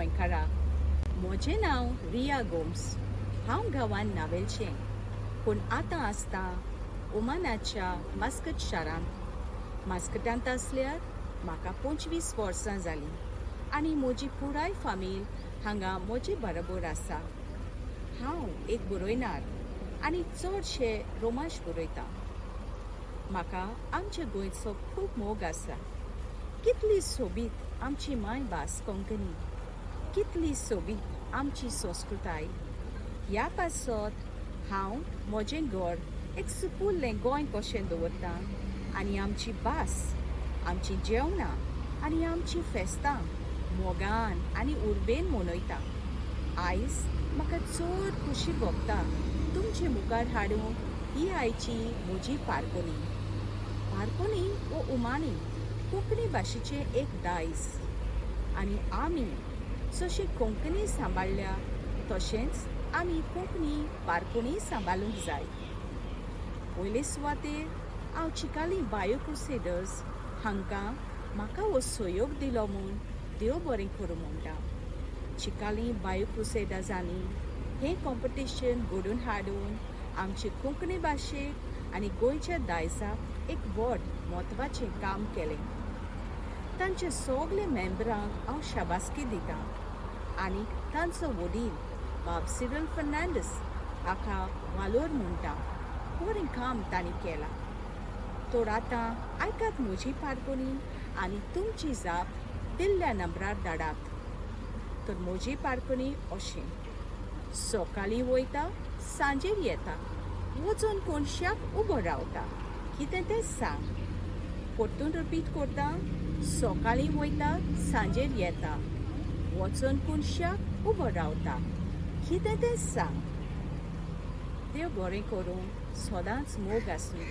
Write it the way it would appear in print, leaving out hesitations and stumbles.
गोंयकाराक म्हजें नांव रिया गोम्स. हांव गांवांत नावेलचें, पूण आतां आसता ओमानाच्या मस्कट शारांत. मस्कटांत आसल्यार म्हाका 25 वर्सां जालीं आनी म्हजी पुराय फामील हांगा म्हजे बरोबर आसा. हांव एक बरयणार आनी चडशे रोमांच बरयतां. म्हाका आमच्या गोंयचो खूब मोग आसा. कितली सोबीत आमची मायभास कोंकणी, कितली सोबीत आमची संस्कृताय. ह्या पासत हांव म्हजें घर एक सुपुल्लें गोंय कशें दवरतां आनी आमची भास, आमची जेवणां आनी आमची फेस्तां मोगान आनी उर्बेन मनयतां. आयज म्हाका चड खुशी भोगता तुमचे मुखार हाडून ही आयची म्हजी पारकोनी. पारकोनी वो उमानी कोंकणी भाशेचें एक दायज आनी आमी जशी कोंकणी सांबाळल्या तशेंच आमी कोंकणी पारकोनी सांबाळूंक जाय. पयले सुवातेर हांव चिकाली बायो-क्रुसेडर्स हांकां म्हाका हो सहयोग दिलो म्हूण देव बरें करूं म्हणटा. चिकाली बायो-क्रुसेडर्सांनी हें कॉम्पिटिशन घडोवन हाडून आमचे कोंकणी भाशेक आनी गोंयच्या दायजाक एक व्हड म्हत्वाचें काम केलें. तांच्या सगल्या मेंबरांक हांव शाबासकी दितां आनी तांचो वडील बाब सिरिल फर्नांडीस हाका वालोर म्हणटा. बरें काम तांणी केलां. तर आतां आयकात म्हजी पारकोनी आनी तुमची जाप दिल्ल्या नंबरार धाडात. तर म्हजी पारकोनी अशें: सकाळीं वयता, सांजेर येता, वचून कोणशाक उबो रावता, कितें तें सांग. परतून रिपीट करता: सकाळीं वयता, सांजेर येता, वचून कोणशाक उबो रावता, कितें तें सांग. देव बरें करूं, सदांच मोग आसूं.